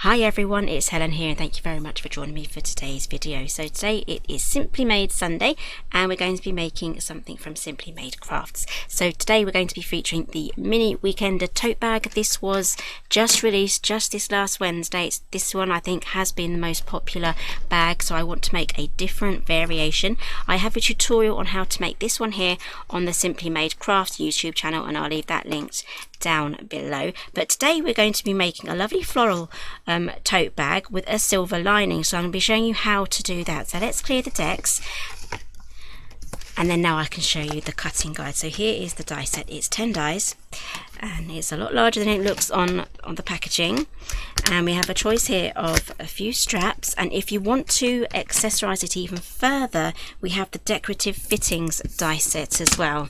Hi everyone, it's Helen here and thank you very much for joining me for today's video. So today it is Simply Made Sunday and we're going to be making something from Simply Made Crafts. So today we're going to be featuring the mini weekender tote bag. This was just released just this last Wednesday. This one I think has been the most popular bag, so I want to make a different variation. I have a tutorial on how to make this one here on the Simply Made Crafts YouTube channel and I'll leave that linked down below. But today we're going to be making a lovely floral tote bag with a silver lining, so I'm going to be showing you how to do that. So let's clear the decks and then now I can show you the cutting guide. So here is the die set. It's 10 dies and it's a lot larger than it looks on the packaging, and we have a choice here of a few straps, and if you want to accessorize it even further we have the decorative fittings die set as well.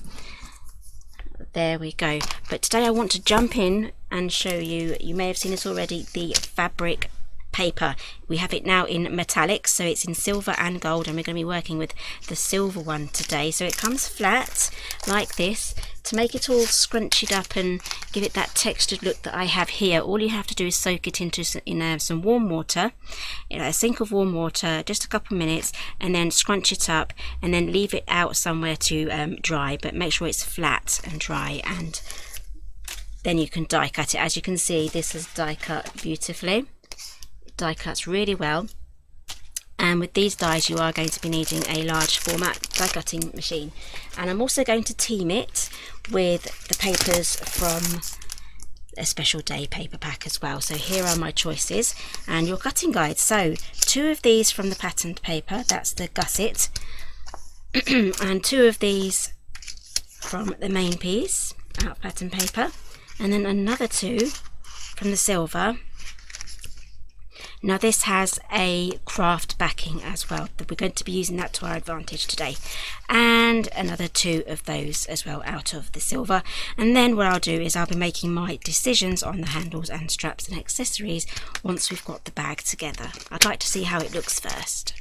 There we go. But today I want to jump in and show you, you may have seen this already, the fabric paper. We have it now in metallics, so it's in silver and gold, and we're going to be working with the silver one today. So it comes flat like this. To make it all scrunched up and give it that textured look that I have here, all you have to do is soak it into some warm water, a sink of warm water, just a couple minutes, and then scrunch it up and then leave it out somewhere to dry, but make sure it's flat and dry, and then you can die cut it. As you can see, this is die cut beautifully. It die cuts really well. And with these dies you are going to be needing a large format die cutting machine, and I'm also going to team it with the papers from a special day paper pack as well. So here are my choices and your cutting guide. So 2 of these from the patterned paper, that's the gusset, and 2 of these from the main piece out of pattern paper, and then another 2 from the silver. Now this has a craft backing as well, but we're going to be using that to our advantage today, and another 2 of those as well out of the silver. And then what I'll do is I'll be making my decisions on the handles and straps and accessories once we've got the bag together. I'd like to see how it looks first.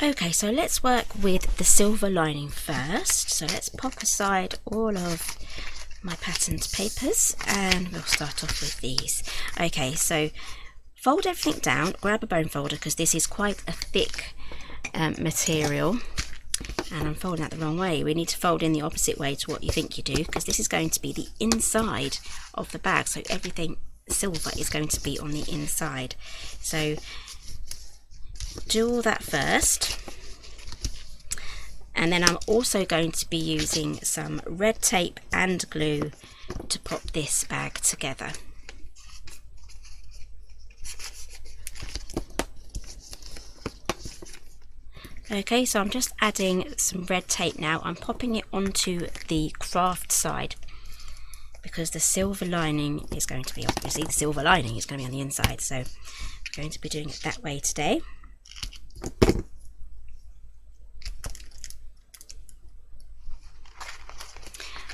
Okay, so let's work with the silver lining first. So let's pop aside all of my patterned papers and we'll start off with these. Okay, so fold everything down, grab a bone folder because this is quite a thick material, and I'm folding that the wrong way. We need to fold in the opposite way to what you think you do, because this is going to be the inside of the bag, so everything silver is going to be on the inside. So do all that first. And then I'm also going to be using some red tape and glue to pop this bag together. Okay, so I'm just adding some red tape now. I'm popping it onto the craft side because the silver lining is going to be, obviously the silver lining is going to be on the inside, so I'm going to be doing it that way today.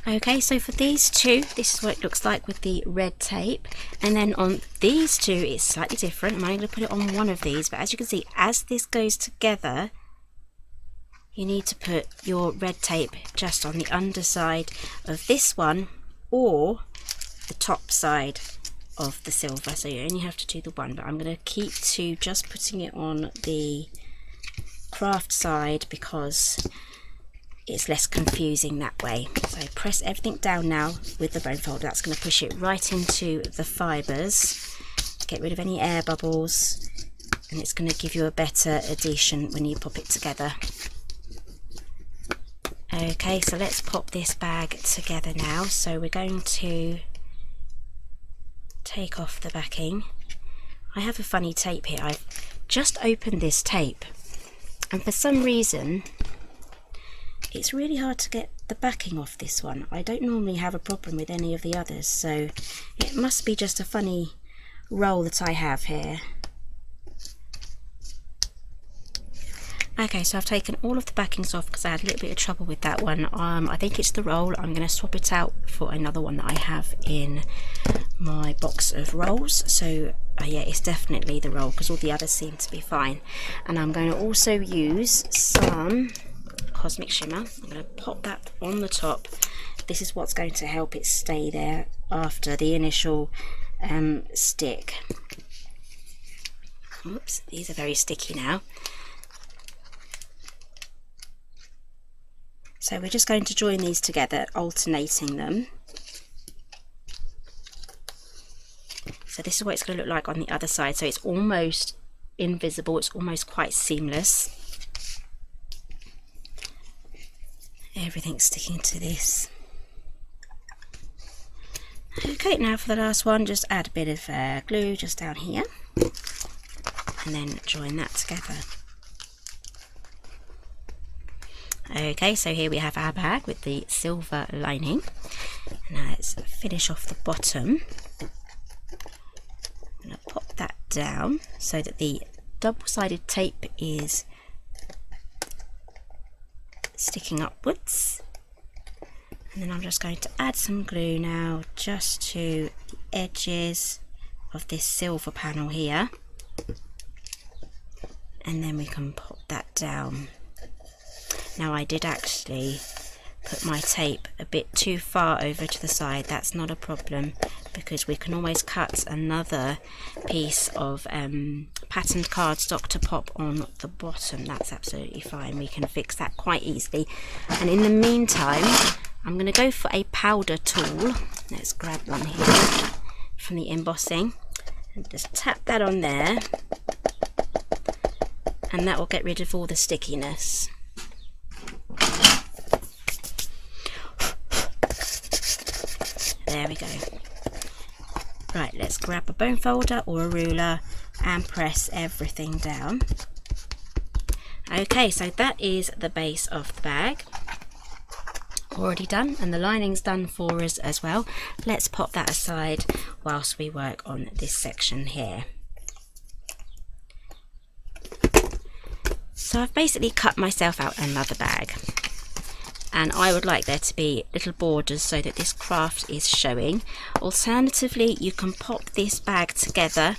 Okay, so for these 2, this is what it looks like with the red tape, and then on these 2 it's slightly different. I'm only going to put it on one of these, but as you can see, as this goes together you need to put your red tape just on the underside of this one or the top side of the silver, so you only have to do the one, but I'm going to keep to just putting it on the craft side because it's less confusing that way. So press everything down now with the bone folder. That's going to push it right into the fibres, get rid of any air bubbles, and it's going to give you a better adhesion when you pop it together. Okay, so let's pop this bag together now. So we're going to take off the backing. I have a funny tape here. I've just opened this tape and for some reason it's really hard to get the backing off this one. I don't normally have a problem with any of the others, so it must be just a funny roll that I have here. Okay, so I've taken all of the backings off because I had a little bit of trouble with that one. I think it's the roll. I'm going to swap it out for another one that I have in my box of rolls. So yeah, it's definitely the roll because all the others seem to be fine. And I'm going to also use some Cosmic Shimmer. I'm going to pop that on the top. this is what's going to help it stay there after the initial stick. Oops, these are very sticky now. So we're just going to join these together, alternating them. So this is what it's going to look like on the other side. So it's almost invisible, it's almost quite seamless. Everything's sticking to this. Okay, now for the last one, just add a bit of glue just down here and then join that together. Okay, so here we have our bag with the silver lining. Now let's finish off the bottom. I'm going to pop that down so that the double-sided tape is sticking upwards, and then I'm just going to add some glue now just to the edges of this silver panel here, and then we can pop that down. Now I did actually put my tape a bit too far over to the side. That's not a problem, because we can always cut another piece of patterned cardstock to pop on the bottom. That's absolutely fine. We can fix that quite easily. And in the meantime, I'm going to go for a powder tool. Let's grab one here from the embossing and just tap that on there, and that will get rid of all the stickiness. There we go. Right, let's grab a bone folder or a ruler and press everything down. Okay, so that is the base of the bag. Already done, and the lining's done for us as well. Let's pop that aside whilst we work on this section here. So I've basically cut myself out another bag, and I would like there to be little borders so that this craft is showing. Alternatively, you can pop this bag together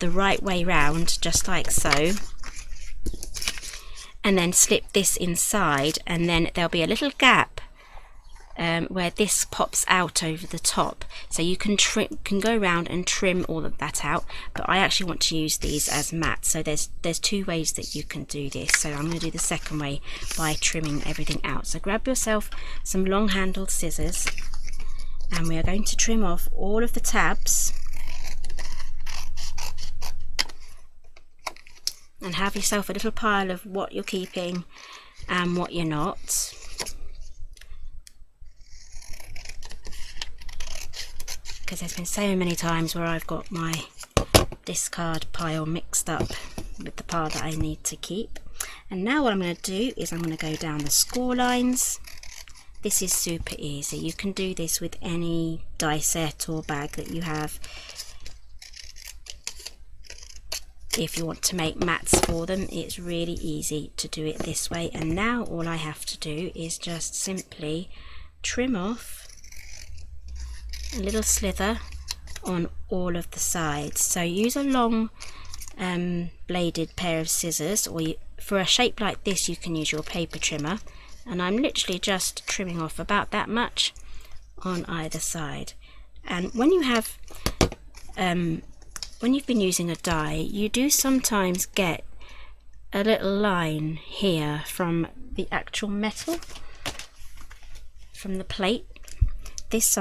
the right way round, just like so, and then slip this inside, and then there'll be a little gap where this pops out over the top, so you can go around and trim all of that out. But I actually want to use these as mats, so there's two ways that you can do this. So I'm going to do the second way by trimming everything out. So grab yourself some long handled scissors, and we are going to trim off all of the tabs, and have yourself a little pile of what you're keeping and what you're not. Because there's been so many times where I've got my discard pile mixed up with the pile that I need to keep. And now what I'm going to do is I'm going to go down the score lines. This is super easy. You can do this with any die set or bag that you have. If you want to make mats for them, it's really easy to do it this way. And now all I have to do is just simply trim off a little slither on all of the sides. So use a long bladed pair of scissors, or for a shape like this you can use your paper trimmer, and I'm literally just trimming off about that much on either side. And when you have when you've been using a die, you do sometimes get a little line here from the actual metal, from the plate. This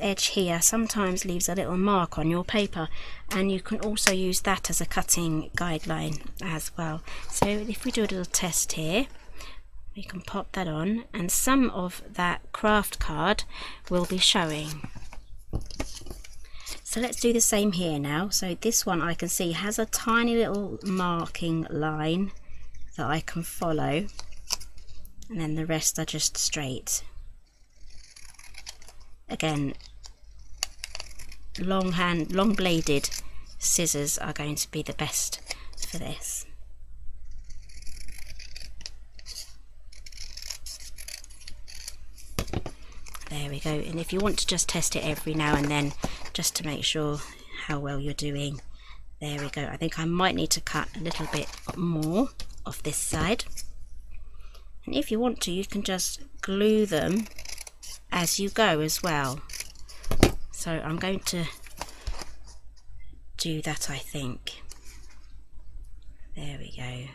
edge here sometimes leaves a little mark on your paper, and you can also use that as a cutting guideline as well. So if we do a little test here, we can pop that on, and some of that craft card will be showing. So let's do the same here now. So this one I can see has a tiny little marking line that I can follow, and then the rest are just straight. Again, long bladed scissors are going to be the best for this. There we go. And if you want to just test it every now and then, just to make sure how well you're doing, there we go. I think I might need to cut a little bit more off this side. And if you want to, you can just glue them as you go as well. So I'm going to do that, I think. There we go.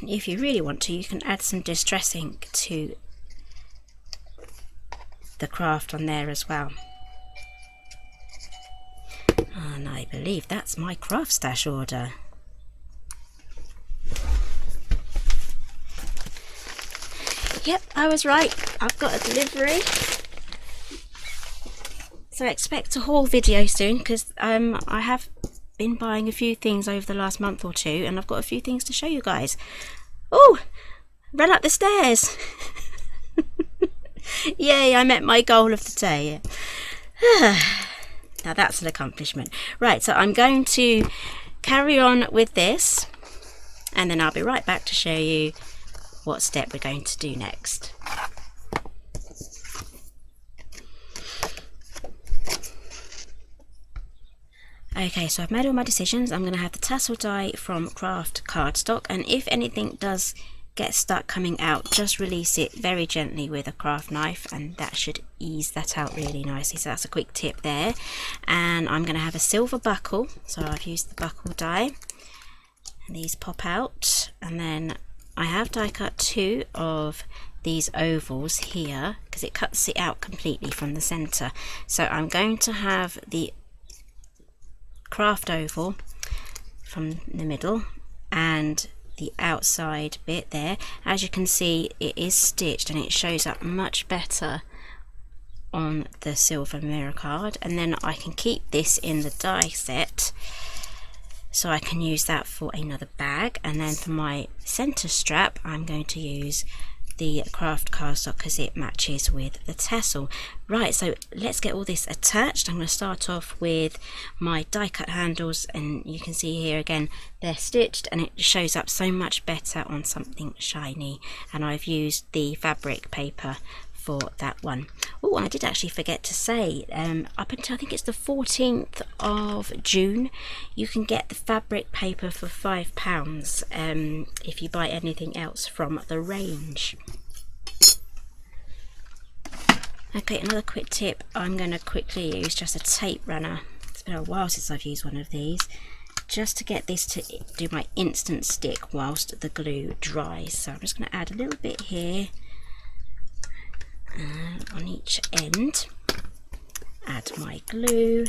And if you really want to, you can add some distress ink to the craft on there as well. And I believe that's my craft stash order. Yep, I was right. I've got a delivery. So expect a haul video soon, because I have been buying a few things over the last month or two, and I've got a few things to show you guys. Oh, run up the stairs. Yay, I met my goal of the day. Now that's an accomplishment. Right, so I'm going to carry on with this, and then I'll be right back to show you what step we're going to do next. Okay, so I've made all my decisions. I'm going to have the tassel die from craft cardstock, and if anything does get stuck coming out, just release it very gently with a craft knife, and that should ease that out really nicely. So that's a quick tip there. And I'm going to have a silver buckle, so I've used the buckle die, and these pop out. And then I have die cut 2 of these ovals here, because it cuts it out completely from the center. So I'm going to have the craft oval from the middle and the outside bit there. As you can see, it is stitched and it shows up much better on the silver mirror card. And then I can keep this in the die set, so I can use that for another bag. And then for my center strap, I'm going to use the craft cardstock because it matches with the tassel. Right, so let's get all this attached. I'm going to start off with my die cut handles, and you can see here again they're stitched and it shows up so much better on something shiny, and I've used the fabric paper for that one. Oh, I did actually forget to say, up until I think it's the 14th of June, you can get the fabric paper for £5 if you buy anything else from the range. Okay, another quick tip, I'm going to quickly use just a tape runner. It's been a while since I've used one of these, just to get this to do my instant stick whilst the glue dries. So I'm just going to add a little bit here on each end, add my glue,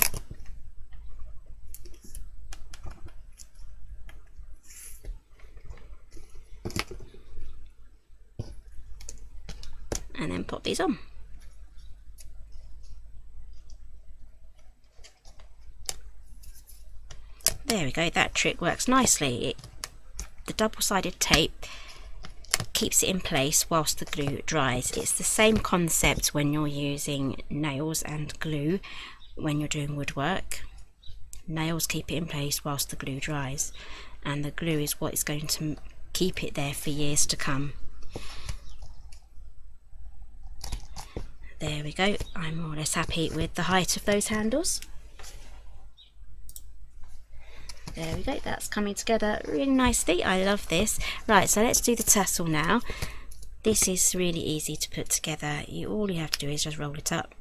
and then pop these on. There we go, that trick works nicely. The double-sided tape keeps it in place whilst the glue dries. It's the same concept when you're using nails and glue when you're doing woodwork. Nails keep it in place whilst the glue dries, and the glue is what is going to keep it there for years to come. There we go, I'm more or less happy with the height of those handles. There we go, that's coming together really nicely. I love this. Right, so let's do the tassel now. This is really easy to put together. All you have to do is just roll it up,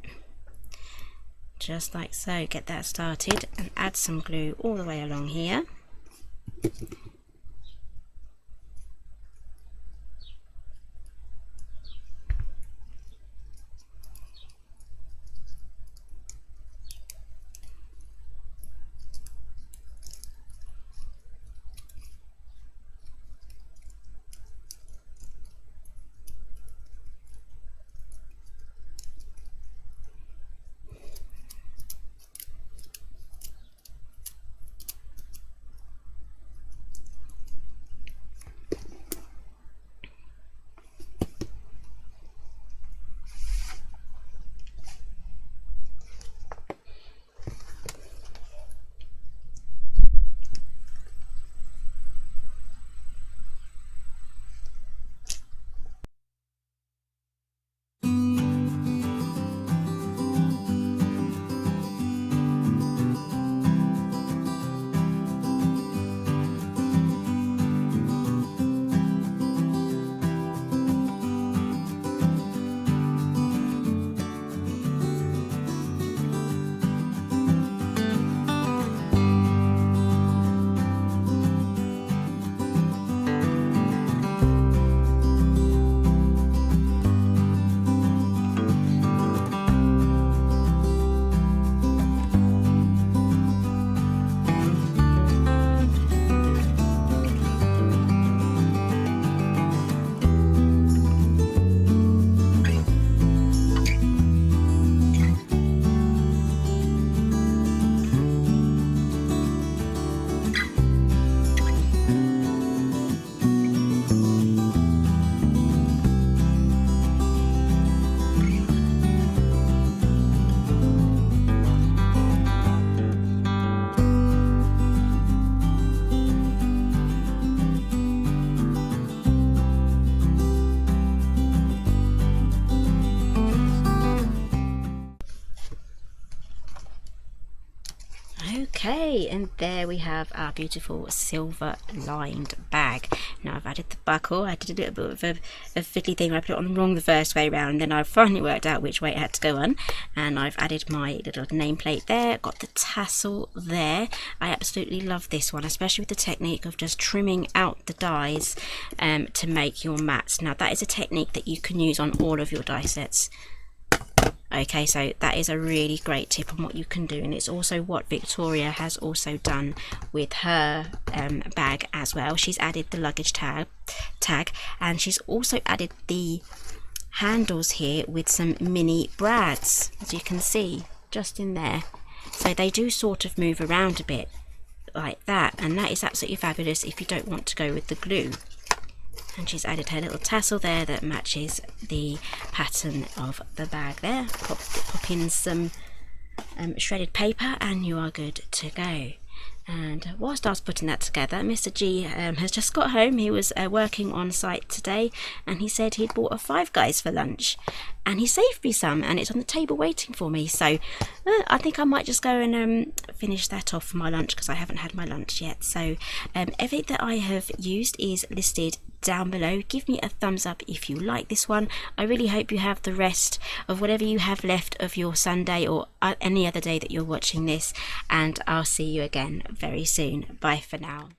just like so. Get that started and add some glue all the way along here. Okay, and there we have our beautiful silver lined bag. Now I've added the buckle. I did a little bit of a fiddly thing where I put it on wrong the first way around, and then I finally worked out which way it had to go on, and I've added my little nameplate there, got the tassel there. I absolutely love this one, especially with the technique of just trimming out the dies to make your mats. Now that is a technique that you can use on all of your die sets. Okay, so that is a really great tip on what you can do, and it's also what Victoria has also done with her bag as well. She's added the luggage tag, and she's also added the handles here with some mini brads, as you can see just in there. So they do sort of move around a bit like that, and that is absolutely fabulous if you don't want to go with the glue. And she's added her little tassel there that matches the pattern of the bag there. Pop in some shredded paper and you are good to go. And whilst I was putting that together, Mr. G has just got home. He was working on site today, and he said he'd bought a Five Guys for lunch, and he saved me some, and it's on the table waiting for me. So I think I might just go and finish that off for my lunch, because I haven't had my lunch yet. So everything that I have used is listed down below. Give me a thumbs up if you like this one. I really hope you have the rest of whatever you have left of your Sunday or any other day that you're watching this, and I'll see you again very soon. Bye for now.